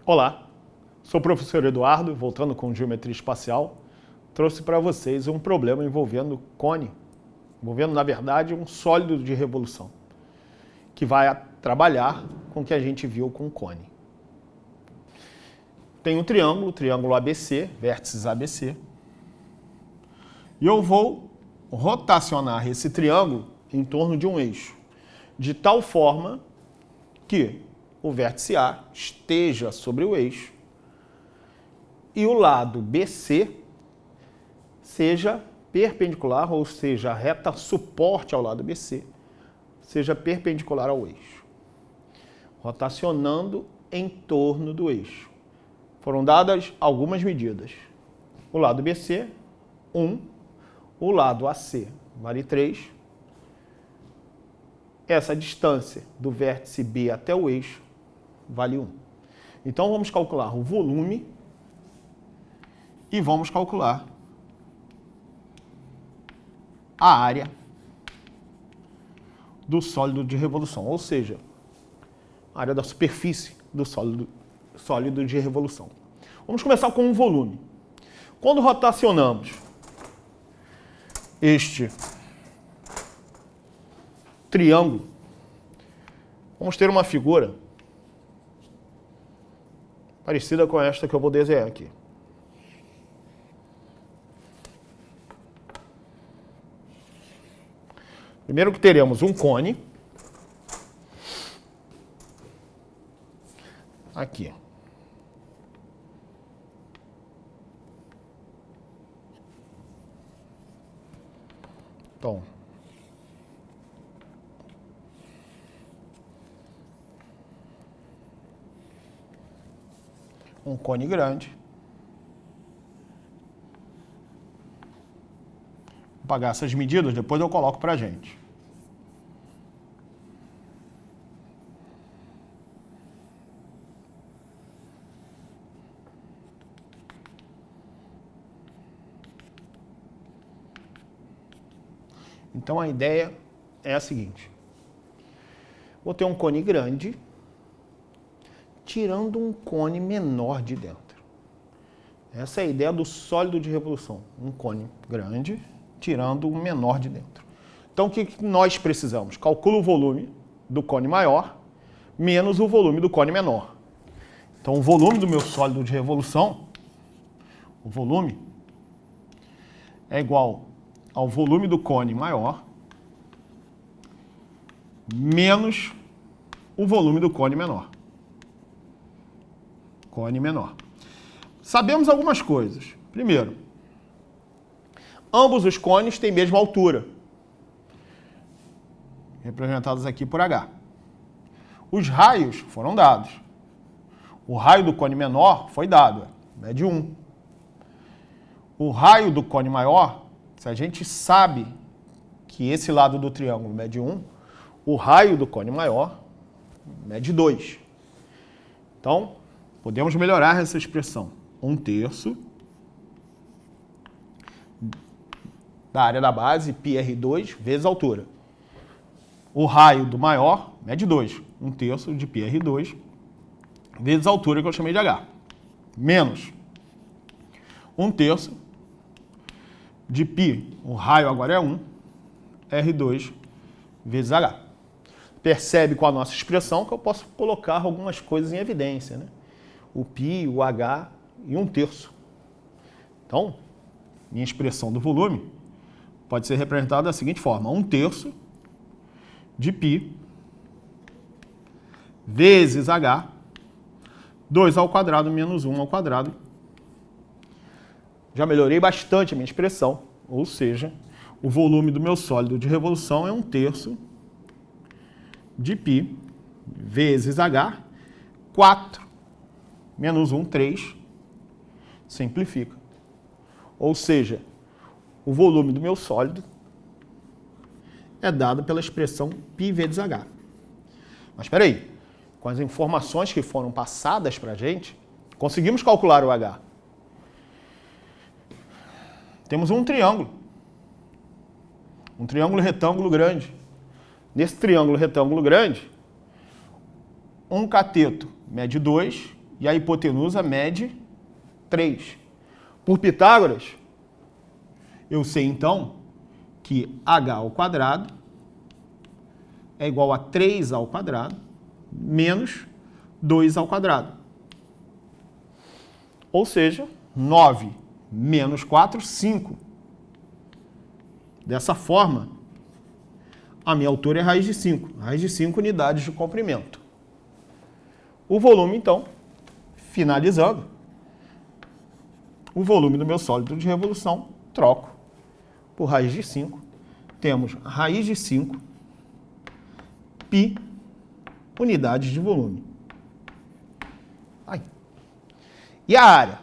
Olá, sou o professor Eduardo, voltando com geometria espacial. Trouxe para vocês um problema envolvendo cone, envolvendo, na verdade, um sólido de revolução, que vai trabalhar com o que a gente viu com cone. Tem um triângulo ABC, vértices ABC, e eu vou rotacionar esse triângulo em torno de um eixo, de tal forma que o vértice A esteja sobre o eixo e o lado BC seja perpendicular, ou seja, a reta suporte ao lado BC seja perpendicular ao eixo, rotacionando em torno do eixo. Foram dadas algumas medidas. O lado BC, 1, o lado AC vale 3. Essa distância do vértice B até o eixo vale 1. Então vamos calcular o volume e vamos calcular a área do sólido de revolução, ou seja, a área da superfície do sólido de revolução. Vamos começar com o volume. Quando rotacionamos este triângulo, vamos ter uma figura parecida com esta que eu vou desenhar aqui. Primeiro que teremos um cone aqui. Então, um cone grande. Vou pagar essas medidas, depois eu coloco para a gente. Então a ideia é a seguinte: vou ter um cone grande tirando um cone menor de dentro. Essa é a ideia do sólido de revolução. Um cone grande tirando um menor de dentro. Então o que nós precisamos? Calcula o volume do cone maior menos o volume do cone menor. Então o volume do meu sólido de revolução, o volume é igual ao volume do cone maior menos o volume do cone menor. Cone menor. Sabemos algumas coisas. Primeiro, ambos os cones têm a mesma altura, representados aqui por H. Os raios foram dados. O raio do cone menor foi dado, mede 1. O raio do cone maior, se a gente sabe que esse lado do triângulo mede 1, o raio do cone maior mede 2. Então, podemos melhorar essa expressão. 1/3 da área da base, πr2, vezes a altura. O raio do maior mede 2. 1/3 de πr2, vezes a altura que eu chamei de h. Menos 1/3 de π, o raio agora é 1, r2 vezes h. Percebe com a nossa expressão que eu posso colocar algumas coisas em evidência, né? O π, o h e 1/3. Então, minha expressão do volume pode ser representada da seguinte forma: 1/3 de π vezes h, 2 ao quadrado menos 1 ao quadrado. Já melhorei bastante a minha expressão, ou seja, o volume do meu sólido de revolução é 1/3 de π vezes h, 4 menos 1, 3, simplifica. Ou seja, o volume do meu sólido é dado pela expressão π vezes h. Mas espera aí, com as informações que foram passadas para a gente, conseguimos calcular o h. Temos um triângulo retângulo grande. Nesse triângulo retângulo grande, um cateto mede 2 e a hipotenusa mede 3. Por Pitágoras, eu sei então que h ao quadrado é igual a 3 ao quadrado menos 2 ao quadrado. Ou seja, 9 menos 4, 5. Dessa forma, a minha altura é raiz de 5. Raiz de 5 unidades de comprimento. O volume, então, finalizando, o volume do meu sólido de revolução, troco por raiz de 5. Temos raiz de 5 π unidades de volume. Aí. E a área?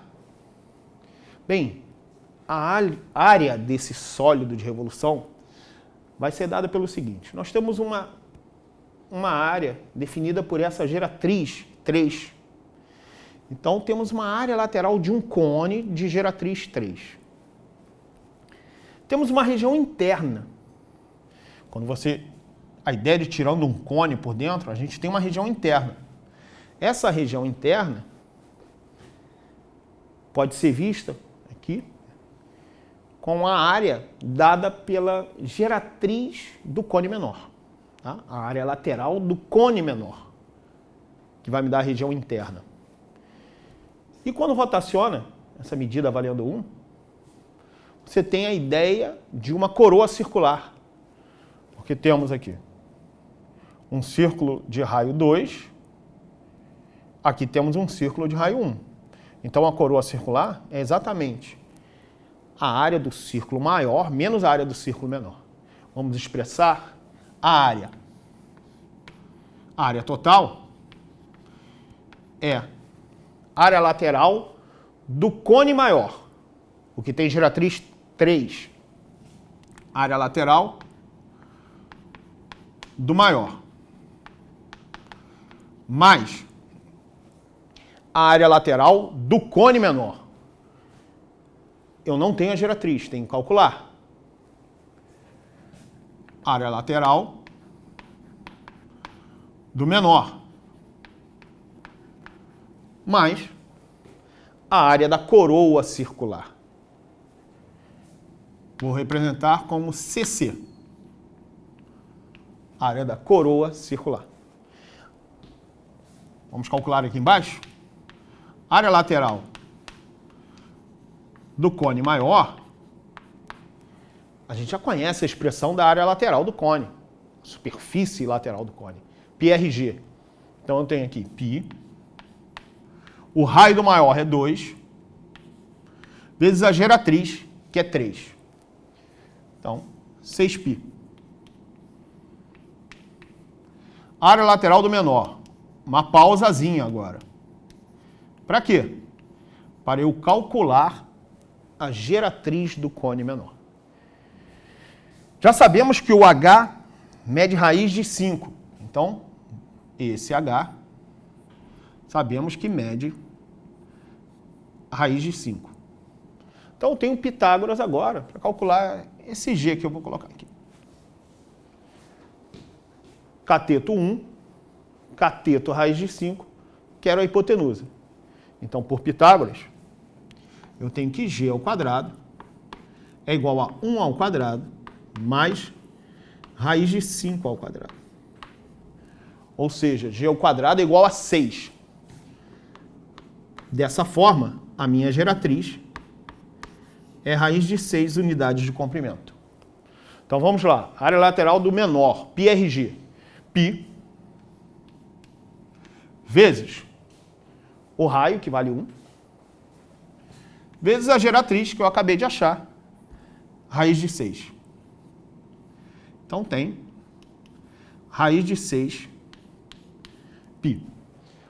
Bem, a área desse sólido de revolução vai ser dada pelo seguinte. Nós temos uma área definida por essa geratriz 3. Então, temos uma área lateral de um cone de geratriz 3. Temos uma região interna. A ideia de tirando um cone por dentro, a gente tem uma região interna. Essa região interna pode ser vista aqui com a área dada pela geratriz do cone menor. Tá? A área lateral do cone menor, que vai me dar a região interna. E quando rotaciona, essa medida valendo 1, você tem a ideia de uma coroa circular. Porque temos aqui um círculo de raio 2, aqui temos um círculo de raio 1. Então a coroa circular é exatamente a área do círculo maior menos a área do círculo menor. Vamos expressar a área. A área total é área lateral do cone maior, o que tem geratriz 3. Área lateral do maior, mais a área lateral do cone menor. Eu não tenho a geratriz, tenho que calcular. Área lateral do menor, mais a área da coroa circular. Vou representar como CC. Área da coroa circular. Vamos calcular aqui embaixo. Área lateral do cone maior, a gente já conhece a expressão da área lateral do cone, superfície lateral do cone, πRG. Então eu tenho aqui π, o raio do maior é 2, vezes a geratriz, que é 3. Então, 6π. Área lateral do menor, uma pausazinha agora. Para quê? Para eu calcular a geratriz do cone menor. Já sabemos que o H mede raiz de 5. Então, esse H, sabemos que mede a raiz de 5. Então, eu tenho Pitágoras agora para calcular esse G que eu vou colocar aqui. Cateto 1, cateto raiz de 5, quero a hipotenusa. Então, por Pitágoras, eu tenho que G ao quadrado é igual a 1 ao quadrado mais raiz de 5 ao quadrado. Ou seja, G ao quadrado é igual a 6. Dessa forma, a minha geratriz é raiz de 6 unidades de comprimento. Então, vamos lá. Área lateral do menor, πRG. π vezes o raio, que vale 1, vezes a geratriz, que eu acabei de achar, raiz de 6. Então, tem raiz de 6 π.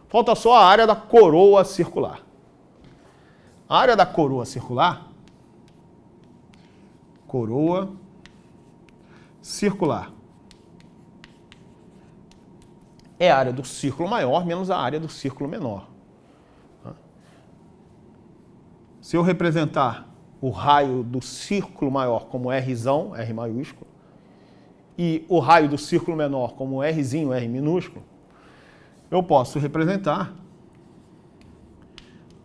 Falta só a área da coroa circular. A área da coroa circular, é a área do círculo maior menos a área do círculo menor. Se eu representar o raio do círculo maior como Rzão, R maiúsculo, e o raio do círculo menor como Rzinho, R minúsculo, eu posso representar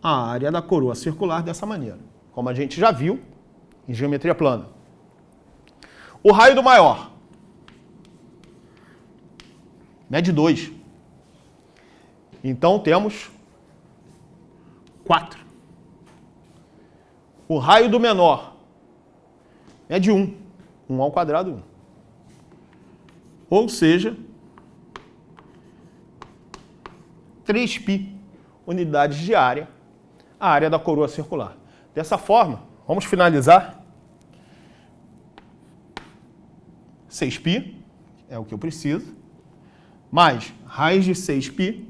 a área da coroa circular dessa maneira, como a gente já viu em geometria plana. O raio do maior mede 2. Então temos 4. O raio do menor mede 1. 1 ao quadrado, 1. Ou seja, 3π unidades de área, a área da coroa circular. Dessa forma, vamos finalizar. 6π é o que eu preciso, mais raiz de 6π,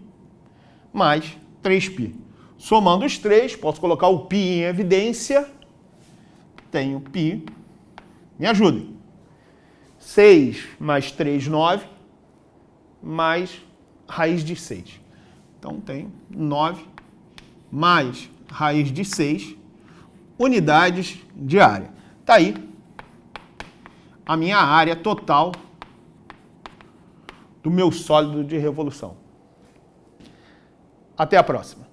mais 3π. Somando os 3, posso colocar o π em evidência. Tenho π, me ajudem. 6 mais 3, 9, mais raiz de 6. Então, tenho 9 mais raiz de 6 unidades de área. Está aí a minha área total do meu sólido de revolução. Até a próxima.